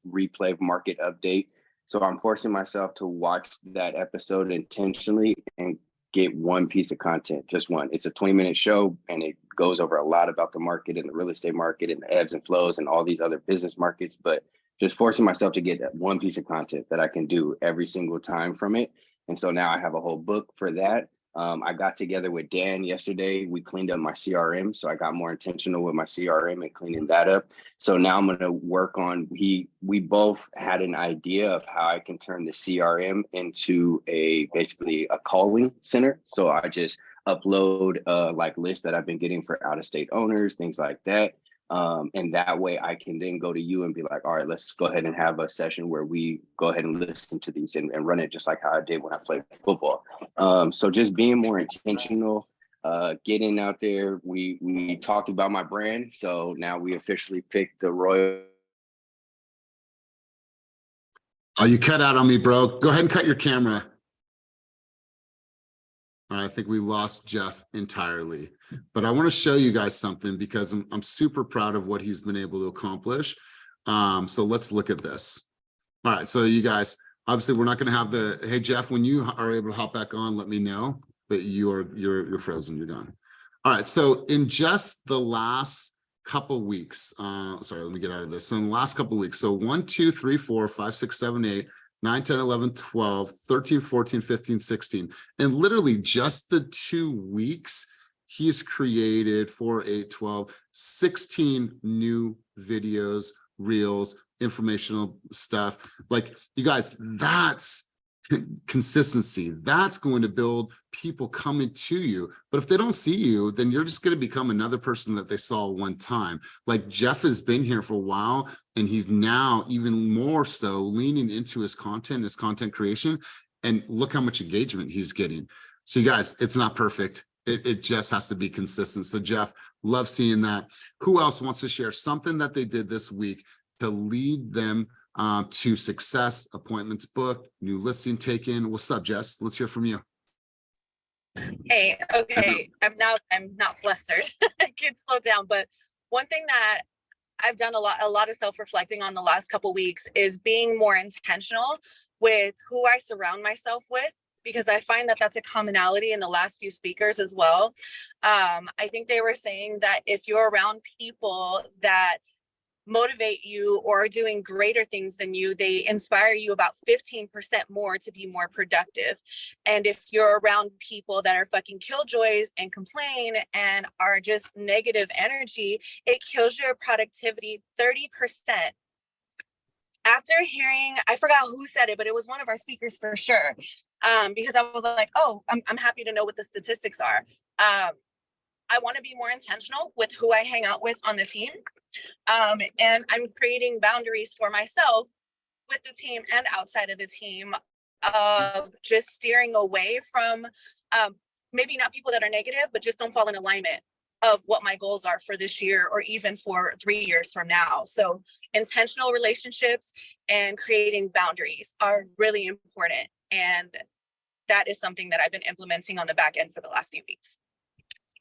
replay market update. So I'm forcing myself to watch that episode intentionally and get one piece of content, just one. It's a 20-minute show, and it goes over a lot about the market and the real estate market and the ebbs and flows and all these other business markets, but just forcing myself to get that one piece of content that I can do every single time from it. And so now I have a whole book for that. I got together with Dan yesterday. We cleaned up my CRM. So I got more intentional with my CRM and cleaning that up. So now I'm going to work on, we both had an idea of how I can turn the CRM into basically a calling center. So I just upload like lists that I've been getting for out-of-state owners, things like that. And that way I can then go to you and be like, all right, let's go ahead and have a session where we go ahead and listen to these and run it just like how I did when I played football. So just being more intentional, getting out there. We talked about my brand. So now we officially picked the Royal. Oh, you cut out on me, bro. Go ahead and cut your camera. All right, I think we lost Jeff entirely, but I want to show you guys something because I'm super proud of what he's been able to accomplish. So let's look at this. All right, so you guys, obviously we're not going to have the, hey Jeff, when you are able to hop back on, let me know, but you're frozen, you're done. All right, so in just the last couple weeks, sorry, let me get out of this. So in the last couple weeks, so 1, 2, 3, 4, 5, 6, 7, 8, 9, 10, 11, 12, 13, 14, 15, 16. And literally just the 2 weeks, he's created 4, 8, 12, 16 new videos, reels, informational stuff. Like, you guys, that's consistency. That's going to build people coming to you. But if they don't see you, then you're just going to become another person that they saw one time. Like Jeff has been here for a while, and he's now even more so leaning into his content creation, and look how much engagement he's getting. So you guys, it's not perfect. It just has to be consistent. So Jeff, love seeing that. Who else wants to share something that they did this week to lead them to success, appointments booked, new listing taken? What's up, Jess? Let's hear from you. Hey, okay, I'm not flustered. I can slow down, but one thing that I've done a lot of self-reflecting on the last couple weeks is being more intentional with who I surround myself with, because I find that that's a commonality in the last few speakers as well. I think they were saying that if you're around people that motivate you or are doing greater things than you, they inspire you about 15% more to be more productive. And if you're around people that are fucking killjoys and complain and are just negative energy, it kills your productivity 30%. After hearing, I forgot who said it, but it was one of our speakers for sure. Because I was like, oh, I'm happy to know what the statistics are. I want to be more intentional with who I hang out with on the team. And I'm creating boundaries for myself with the team and outside of the team of just steering away from maybe not people that are negative, but just don't fall in alignment of what my goals are for this year or even for 3 years from now. So intentional relationships and creating boundaries are really important. And that is something that I've been implementing on the back end for the last few weeks.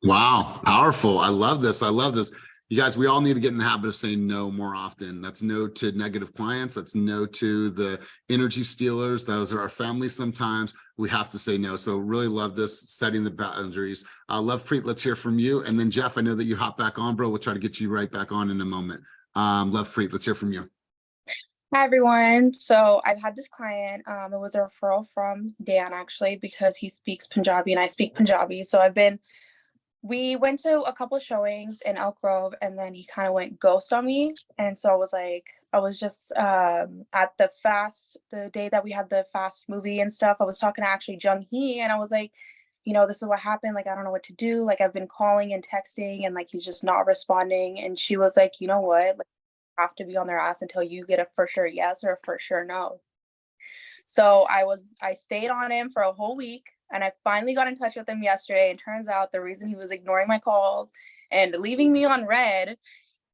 Wow, powerful. I love this. I love this. You guys, we all need to get in the habit of saying no more often. That's no to negative clients. That's no to the energy stealers. Those are our families sometimes. We have to say no. So really love this, setting the boundaries. Lovepreet, let's hear from you. And then Jeff, I know that you hop back on, bro. We'll try to get you right back on in a moment. Lovepreet, let's hear from you. Hi, everyone. So I've had this client. It was a referral from Dan, actually, because he speaks Punjabi and I speak Punjabi. So we went to a couple of showings in Elk Grove, and then he kind of went ghost on me. And so I was just at the day that we had the fast movie and stuff, I was talking to actually Jung Hee, and I was like, this is what happened. Like, I don't know what to do. Like, I've been calling and texting, and like, he's just not responding. And she was like, you know what? Like, you have to be on their ass until you get a for sure yes or a for sure no. So I stayed on him for a whole week. And I finally got in touch with him yesterday. And turns out the reason he was ignoring my calls and leaving me on red,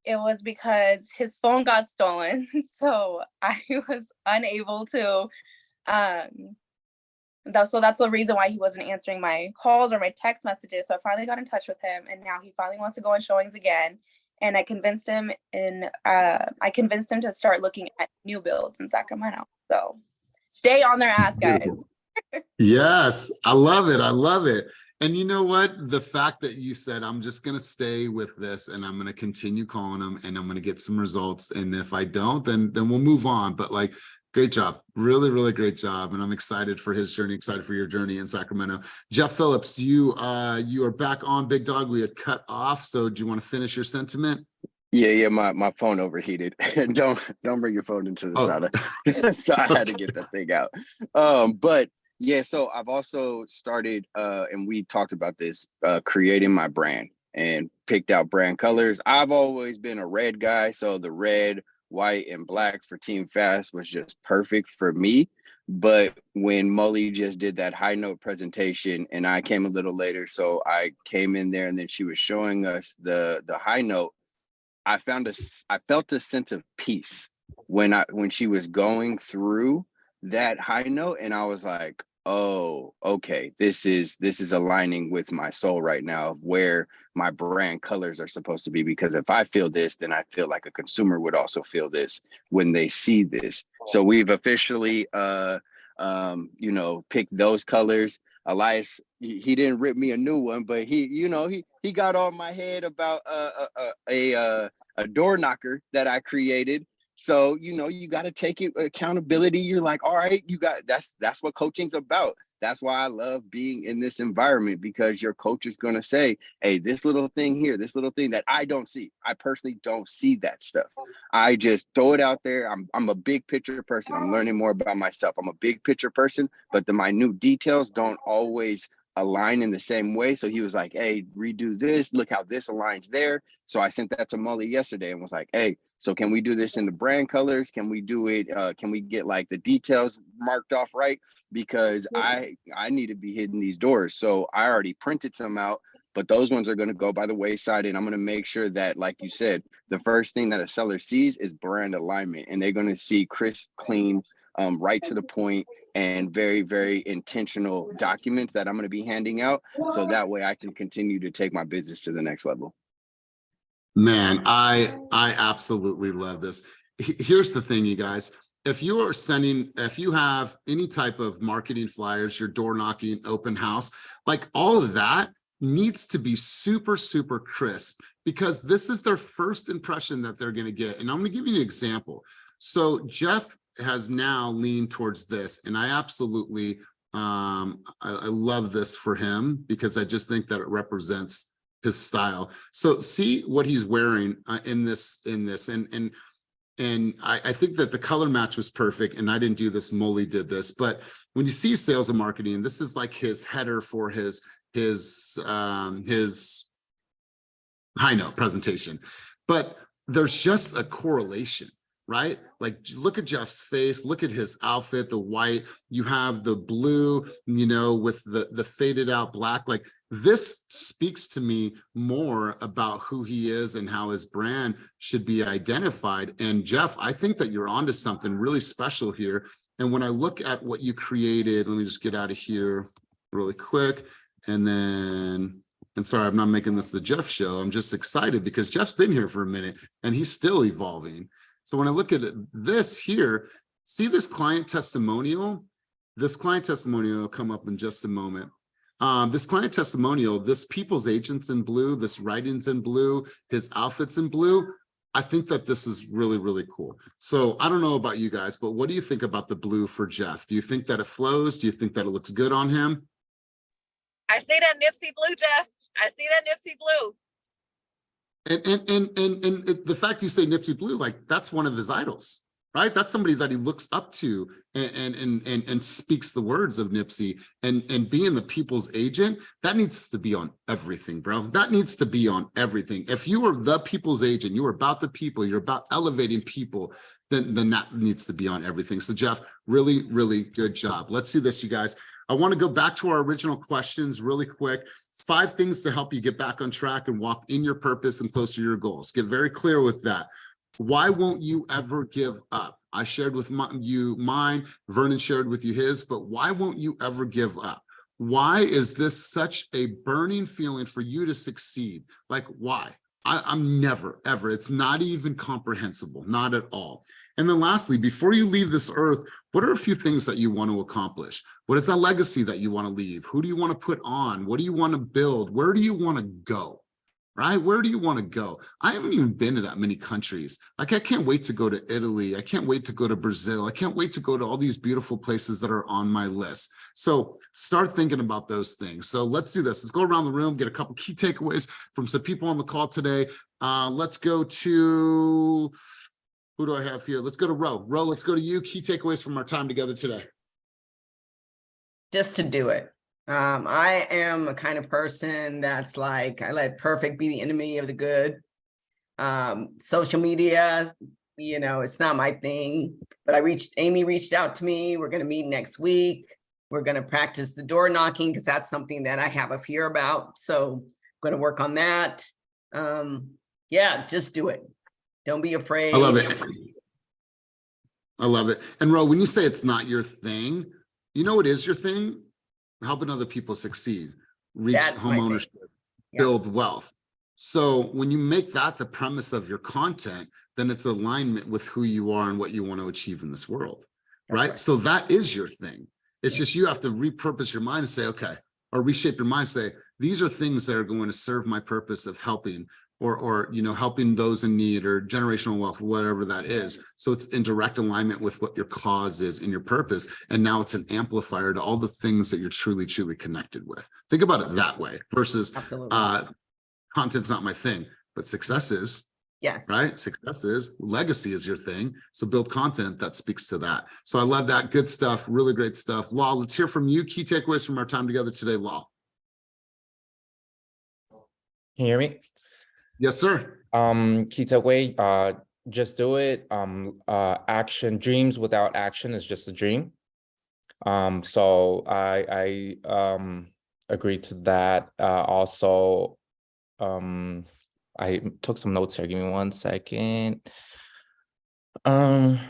it was because his phone got stolen. So I was unable to, so that's the reason why he wasn't answering my calls or my text messages. So I finally got in touch with him, and now he finally wants to go on showings again. And I convinced him to start looking at new builds in Sacramento. So stay on their ass, guys. Yes, I love it. I love it. And you know what? The fact that you said, I'm just going to stay with this and I'm going to continue calling them and I'm going to get some results. And if I don't, then we'll move on. But like, great job. Really, really great job. And I'm excited for his journey, excited for your journey in Sacramento. Jeff Phillips, you are back on, big dog. We had cut off. So do you want to finish your sentiment? Yeah, my phone overheated. Don't bring your phone into the sauna. So I had to get that thing out. But yeah, so I've also started, and we talked about this, creating my brand and picked out brand colors. I've always been a red guy, so the red, white, and black for Team Fast was just perfect for me. But when Molly just did that high note presentation, and I came a little later, so I came in there, and then she was showing us the high note. I felt a sense of peace when she was going through that high note, and I was like, oh, okay, this is aligning with my soul right now, where my brand colors are supposed to be. Because if I feel this, then I feel like a consumer would also feel this when they see this. So we've officially you know, picked those colors. Elias, he didn't rip me a new one, but he, you know, he got on my head about a door knocker that I created. So, you know, you got to take it accountability. You're like, all right, you got, that's what coaching's about. That's why I love being in this environment, because your coach is going to say, hey, this little thing here, this little thing that I don't see. I personally don't see that stuff. I just throw it out there. I'm a big picture person. I'm learning more about myself. I'm a big picture person, but the minute details don't always align in the same way. So he was like, hey, redo this. Look how this aligns there. So I sent that to Molly yesterday and was like, hey, so can we do this in the brand colors? Can we do it? Can we get like the details marked off right? Because I need to be hitting these doors. So I already printed some out, but those ones are going to go by the wayside. And I'm going to make sure that, like you said, the first thing that a seller sees is brand alignment, and they're going to see crisp, clean, right to the point, and very, very intentional documents that I'm going to be handing out. So that way I can continue to take my business to the next level. Man, I absolutely love this. Here's the thing, you guys. If you have any type of marketing flyers, your door knocking, open house, like all of that needs to be super, super crisp, because this is their first impression that they're going to get. And I'm going to give you an example. So Jeff has now leaned towards this, and I absolutely, I love this for him, because I just think that it represents his style. So see what he's wearing in this, and I think that the color match was perfect, and I didn't do this, Molly did this. But when you see sales and marketing, this is like his header for his high note presentation. But there's just a correlation, right? Like, look at Jeff's face, look at his outfit, the white, you have the blue, you know, with the faded out black. Like, this speaks to me more about who he is and how his brand should be identified. And Jeff, I think that you're onto something really special here. And when I look at what you created, let me just get out of here really quick. And sorry, I'm not making this the Jeff show. I'm just excited because Jeff's been here for a minute and he's still evolving. So when I look at this here, see this client testimonial? This client testimonial will come up in just a moment. This client testimonial, this people's agents in blue, this writings in blue, his outfits in blue, I think that this is really, really cool. So I don't know about you guys, but what do you think about the blue for Jeff? Do you think that it flows? Do you think that it looks good on him? I see that Nipsey blue, Jeff. I see that Nipsey blue. And the fact you say Nipsey blue, like, that's one of his idols, right? That's somebody that he looks up to and speaks the words of Nipsey, and being the people's agent, that needs to be on everything, bro. That needs to be on everything. If you are the people's agent, you are about the people, you're about elevating people, then that needs to be on everything. So Jeff, really, really good job. Let's do this, you guys. I want to go back to our original questions really quick. 5 things to help you get back on track and walk in your purpose and closer to your goals. Get very clear with that. Why won't you ever give up? I shared with you mine, Vernon shared with you his, but why won't you ever give up? Why is this such a burning feeling for you to succeed? Like, why? I'm never, ever. It's not even comprehensible, not at all. And then lastly, before you leave this earth, what are a few things that you want to accomplish? What is that legacy that you want to leave? Who do you want to put on? What do you want to build? Where do you want to go? Right? Where do you want to go? I haven't even been to that many countries. Like, I can't wait to go to Italy. I can't wait to go to Brazil. I can't wait to go to all these beautiful places that are on my list. So start thinking about those things. So let's do this. Let's go around the room, get a couple key takeaways from some people on the call today. Let's go to, who do I have here? Let's go to Ro. Ro, let's go to you. Key takeaways from our time together today. Just to do it. I am a kind of person that's like, I let perfect be the enemy of the good. Social media, you know, it's not my thing, but Amy reached out to me. We're going to meet next week. We're going to practice the door knocking, because that's something that I have a fear about. So I'm going to work on that. Yeah, just do it. Don't be afraid. I love it. I love it. And Ro, when you say it's not your thing, you know what is your thing? Helping other people succeed, reach That's my home thing. ownership, Yeah. build wealth. So when you make that the premise of your content, then it's alignment with who you are and what you want to achieve in this world, right? So that is your thing. It's just you have to repurpose your mind and say, okay, or reshape your mind, say, these are things that are going to serve my purpose of helping or you know, helping those in need or generational wealth, whatever that is. So it's in direct alignment with what your cause is and your purpose. And now it's an amplifier to all the things that you're truly, truly connected with. Think about it that way versus content's not my thing, but success is. Yes. Right? Success is, legacy is your thing. So build content that speaks to that. So I love that. Good stuff. Really great stuff. Law, let's hear from you. Key takeaways from our time together today, Law. Can you hear me? Yes, sir. Key takeaway, just do it. Action, dreams without action is just a dream. So I agree to that. Also, I took some notes here. Give me 1 second. Let's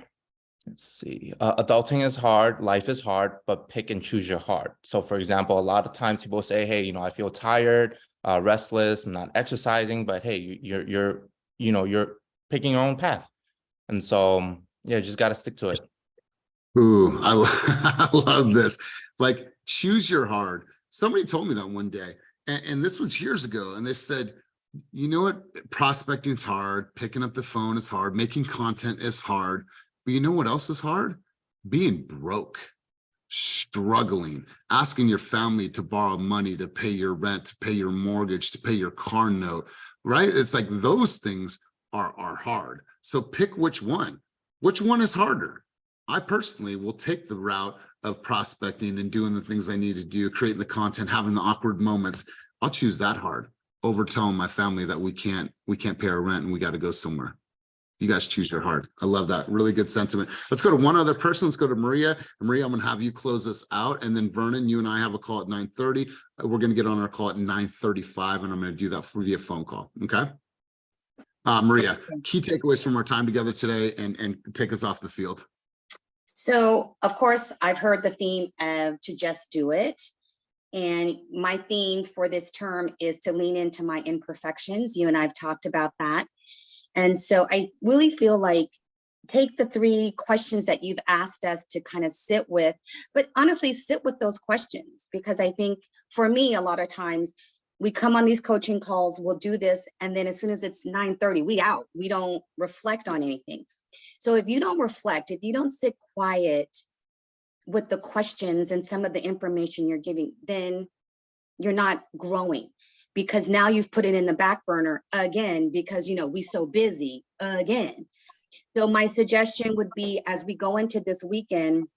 see. Adulting is hard. Life is hard, but pick and choose your heart. So, for example, a lot of times people say, "Hey, you know, I feel tired, restless. I'm not exercising." But hey, you're picking your own path, and so yeah, just got to stick to it. Ooh, I love this. Like, choose your heart. Somebody told me that one day, and this was years ago, and they said, you know what? Prospecting is hard. Picking up the phone is hard. Making content is hard. But you know what else is hard? Being broke, struggling, asking your family to borrow money to pay your rent, to pay your mortgage, to pay your car note, right? It's like those things are hard. So pick which one. Which one is harder? I personally will take the route of prospecting and doing the things I need to do, creating the content, having the awkward moments. I'll choose that hard over telling my family that we can't pay our rent and we got to go somewhere. You guys choose your heart. I love that. Really good sentiment. Let's go to one other person. Let's go to Maria. Maria, I'm going to have you close us out. And then Vernon, you and I have a call at 9:30. We're going to get on our call at 9:35, and I'm going to do that via phone call. Okay. Maria, key takeaways from our time together today and take us off the field. So, of course, I've heard the theme of to just do it. And my theme for this term is to lean into my imperfections. You and I have talked about that. And so I really feel like take the 3 questions that you've asked us to kind of sit with, but honestly, sit with those questions, because I think for me, a lot of times we come on these coaching calls, we'll do this, and then as soon as it's 9:30, we out. We don't reflect on anything. So if you don't reflect, if you don't sit quiet with the questions and some of the information you're giving, then you're not growing, because now you've put it in the back burner again, because, you know, we so busy again. So my suggestion would be, as we go into this weekend,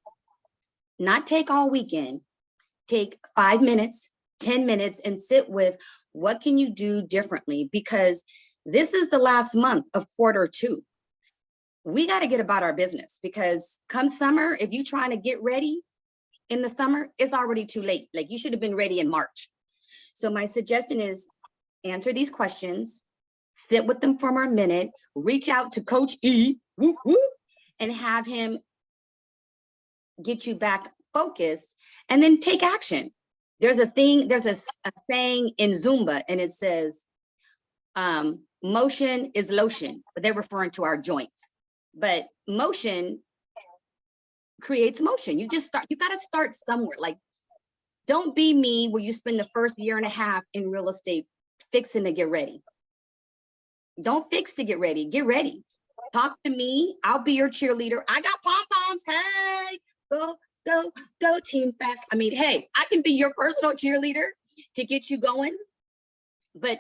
not take all weekend, take 5 minutes, 10 minutes and sit with what can you do differently? Because this is the last month of Q2. We got to get about our business, because come summer, if you're trying to get ready in the summer, it's already too late. Like, you should have been ready in March. So my suggestion is answer these questions, sit with them for a minute, reach out to Coach E, woo, woo, and have him get you back focused, and then take action. There's a saying in Zumba, and it says, motion is lotion, but they're referring to our joints. But motion creates motion. You got to start somewhere. Like, don't be me where you spend the first year and a half in real estate fixing to get ready. Don't fix to get ready. Get ready. Talk to me. I'll be your cheerleader. I got pom-poms. Hey, go, go, go team fast. I mean, hey, I can be your personal cheerleader to get you going. But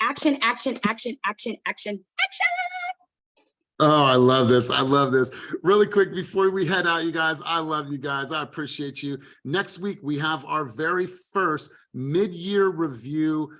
action, action, action, action, action, action. Oh, I love this. I love this. Really quick before we head out, you guys, I love you guys. I appreciate you. Next week, we have our very first mid-year review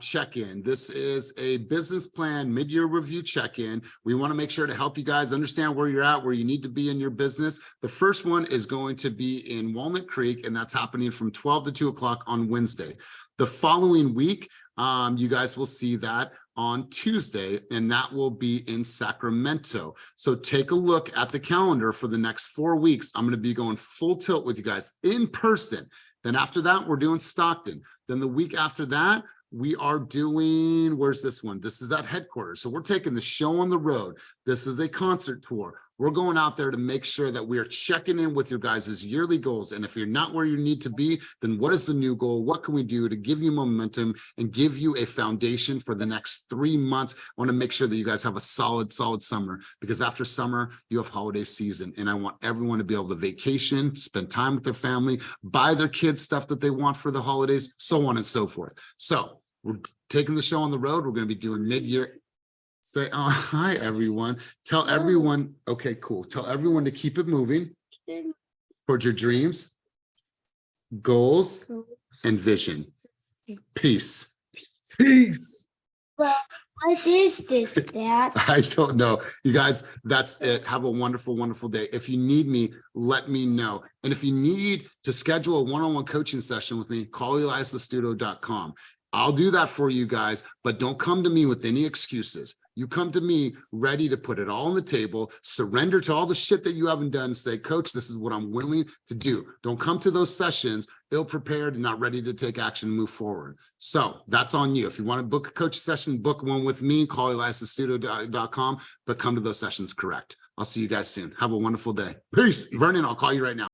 check-in. This is a business plan mid-year review check-in. We want to make sure to help you guys understand where you're at, where you need to be in your business. The first one is going to be in Walnut Creek, and that's happening from 12 to 2 o'clock on Wednesday. The following week, you guys will see that on Tuesday, and that will be in Sacramento. So take a look at the calendar for the next 4 weeks. I'm going to be going full tilt with you guys in person. Then after that, we're doing Stockton. Then the week after that, we are doing, where's this one? This is at headquarters. So we're taking the show on the road. This is a concert tour. We're going out there to make sure that we are checking in with your guys' yearly goals. And if you're not where you need to be, then what is the new goal? What can we do to give you momentum and give you a foundation for the next 3 months? I want to make sure that you guys have a solid summer, because after summer, you have holiday season. And I want everyone to be able to vacation, spend time with their family, buy their kids stuff that they want for the holidays, so on and so forth. So we're taking the show on the road. We're going to be doing mid-year. Say, oh, hi, everyone. Tell everyone, okay, cool. Tell everyone to keep it moving towards your dreams, goals, and vision. Peace. Peace. Well, what is this, Dad? I don't know. You guys, that's it. Have a wonderful, wonderful day. If you need me, let me know. And if you need to schedule a one-on-one coaching session with me, call eliasastudio.com. I'll do that for you guys, but don't come to me with any excuses. You come to me ready to put it all on the table, surrender to all the shit that you haven't done, say, Coach, this is what I'm willing to do. Don't come to those sessions ill-prepared and not ready to take action and move forward. So that's on you. If you want to book a coach session, book one with me, call eliasastudio.com, but come to those sessions correct. I'll see you guys soon. Have a wonderful day. Peace. Vernon, I'll call you right now.